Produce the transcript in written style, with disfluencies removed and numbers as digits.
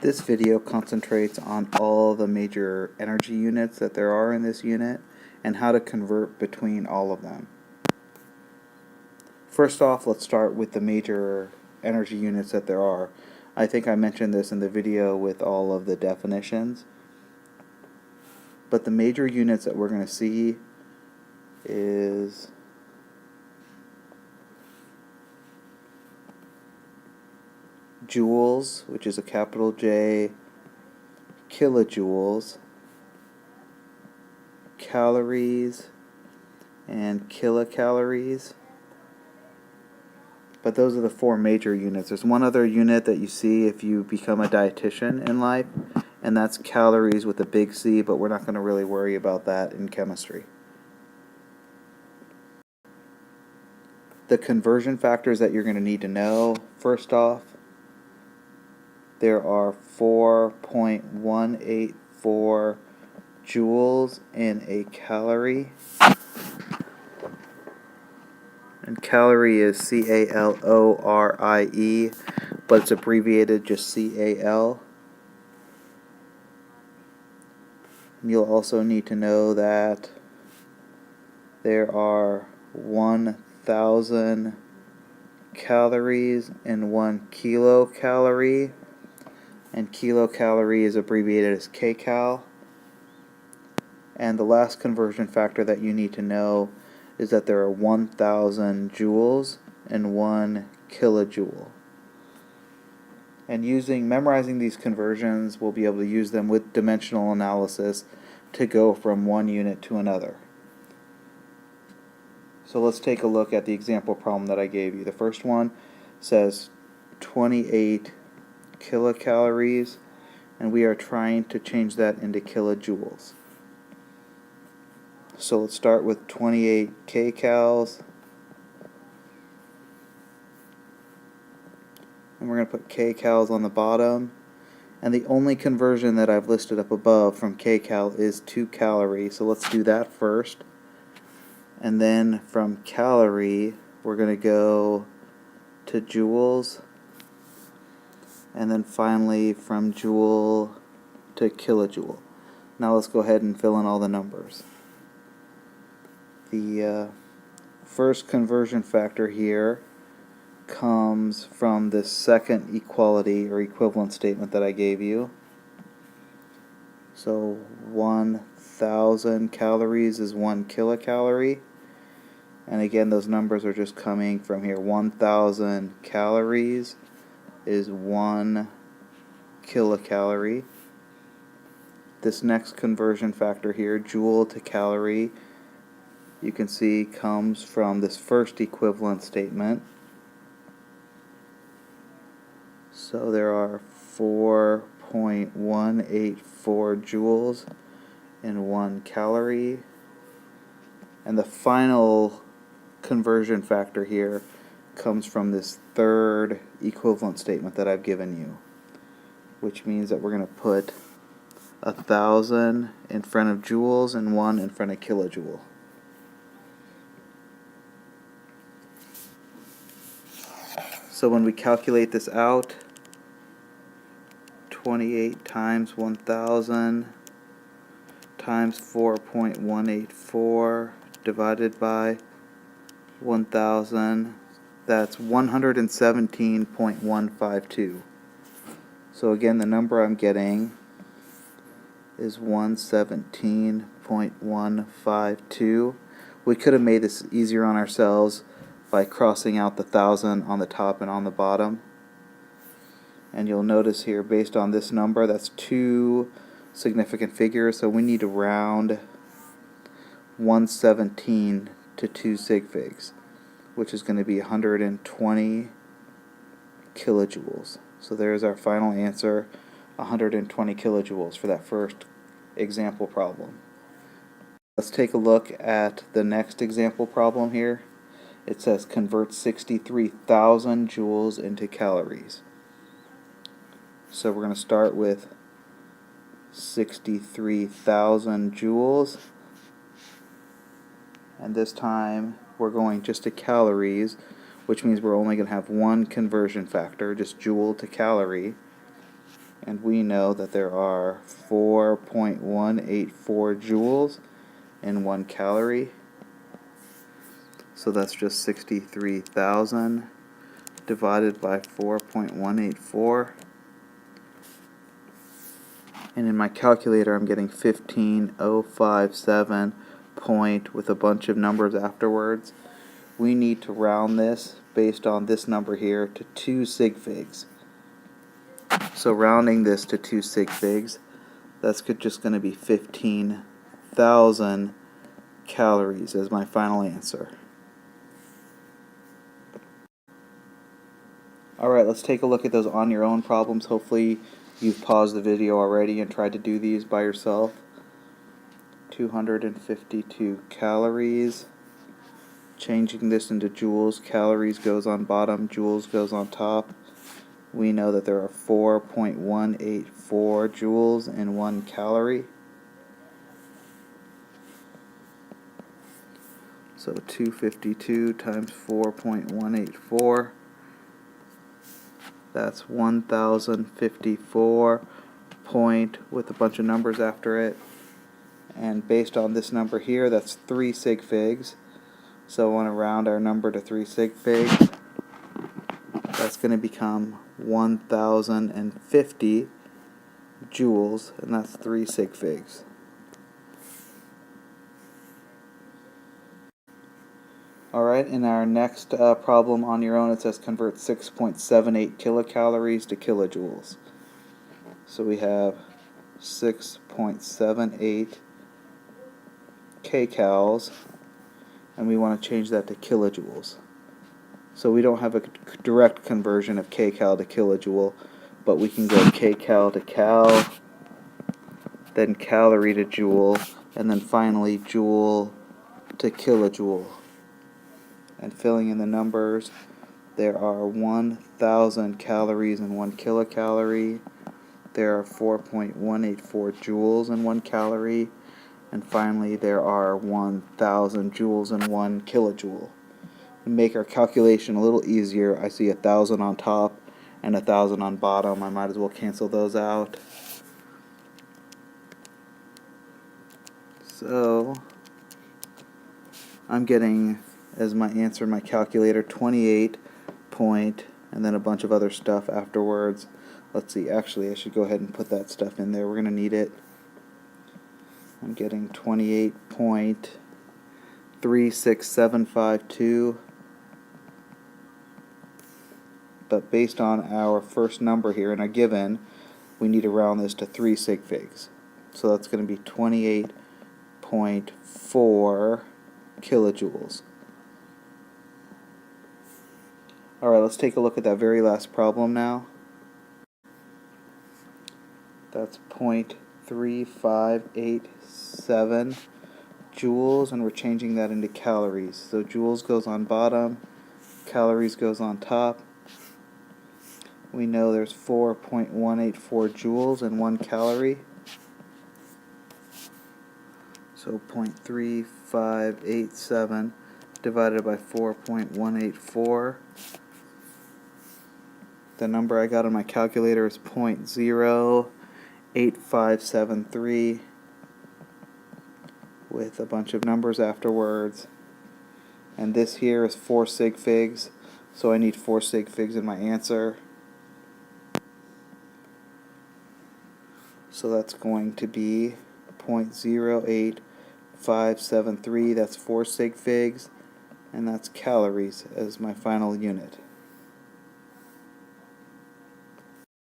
This video concentrates on all the major energy units that there are in this unit and how to convert between all of them. First off, let's start with the major energy units that there are. I think I mentioned this in the video with all of the definitions, but the major units that we're going to see is joules, which is a capital J, kilojoules, calories, and kilocalories. But those are the four major units. There's one other unit that you see if you become a dietitian in life, and that's calories with a big C, but we're not going to really worry about that in chemistry. The conversion factors that you're going to need to know, first off, there are 4.184 joules in a calorie. And calorie is C-A-L-O-R-I-E, but it's abbreviated just C-A-L. You'll also need to know that there are 1,000 calories in 1 kilocalorie, and kilocalorie is abbreviated as kcal. And the last conversion factor that you need to know is that there are 1,000 joules in 1 kilojoule. And memorizing these conversions, we'll be able to use them with dimensional analysis to go from one unit to another. So let's take a look at the example problem that I gave you. The first one says 28 kilocalories, and we are trying to change that into kilojoules. So let's start with 28 kcals, and we're going to put kcals on the bottom, and the only conversion that I've listed up above from kcal is to calorie, so let's do that first. And then from calorie we're going to go to joules, and then finally from joule to kilojoule. Now let's go ahead and fill in all the numbers. The first conversion factor here comes from the second equality or equivalent statement that I gave you. So 1,000 calories is 1 kilocalorie. And again, those numbers are just coming from here. 1,000 calories is 1 kilocalorie. This next conversion factor here, joule to calorie, you can see comes from this first equivalent statement. So there are 4.184 joules in 1 calorie. And the final conversion factor here comes from this third equivalent statement that I've given you, which means that we're going to put 1,000 in front of joules and 1 in front of kilojoule. So when we calculate this out, 28 times 1,000 times 4.184 divided by 1,000, that's 117.152. So again, the number I'm getting is 117.152. We could have made this easier on ourselves by crossing out the 1,000 on the top and on the bottom. And you'll notice here, based on this number, that's two significant figures, so we need to round 117 to 2 sig figs, which is going to be 120 kilojoules. So there's our final answer, 120 kilojoules for that first example problem. Let's take a look at the next example problem here. It says convert 63,000 joules into calories. So we're going to start with 63,000 joules, and this time we're going just to calories, which means we're only going to have one conversion factor, just joule to calorie. and we know that there are 4.184 joules in 1 calorie. So that's just 63,000 divided by 4.184. And in my calculator I'm getting 15,057 point with a bunch of numbers afterwards. We need to round this based on this number here to 2 sig figs. So rounding this to 2 sig figs, that's just going to be 15,000 calories as my final answer. Alright, let's take a look at those on your own problems. Hopefully you've paused the video already and tried to do these by yourself. 252 calories. Changing this into joules, calories goes on bottom, joules goes on top. We know that there are 4.184 joules in 1 calorie. So 252 times 4.184, that's 1,054 point with a bunch of numbers after it. And based on this number here, that's 3 sig figs. So I want to round our number to 3 sig figs. That's going to become 1,050 joules, and that's 3 sig figs. Alright, in our next problem on your own, it says convert 6.78 kilocalories to kilojoules. So we have 6.78 kcals, and we want to change that to kilojoules. So we don't have a direct conversion of kcal to kilojoule, but we can go kcal to cal, then calorie to joule, and then finally joule to kilojoule. And filling in the numbers, there are 1,000 calories in 1 kilocalorie, there are 4.184 joules in 1 calorie, and finally there are 1,000 joules in 1 kilojoule. To make our calculation a little easier, I see 1,000 on top and 1,000 on bottom. I might as well cancel those out. So I'm getting as my answer in my calculator 28 point and then a bunch of other stuff afterwards. Let's see, actually I should go ahead and put that stuff in there. We're going to need it. I'm getting 28.36752, but based on our first number here in a given, we need to round this to 3 sig figs. So that's going to be 28.4 kilojoules. Alright, let's take a look at that very last problem now. That's 0.3587 joules, and we're changing that into calories. So joules goes on bottom, calories goes on top. We know there's 4.184 joules in 1 calorie. So 0.3587 divided by 4.184. The number I got on my calculator is 0.08573 with a bunch of numbers afterwards. And this here is 4 sig figs, so I need 4 sig figs in my answer. So that's going to be 0.08573, that's 4 sig figs, and that's calories as my final unit.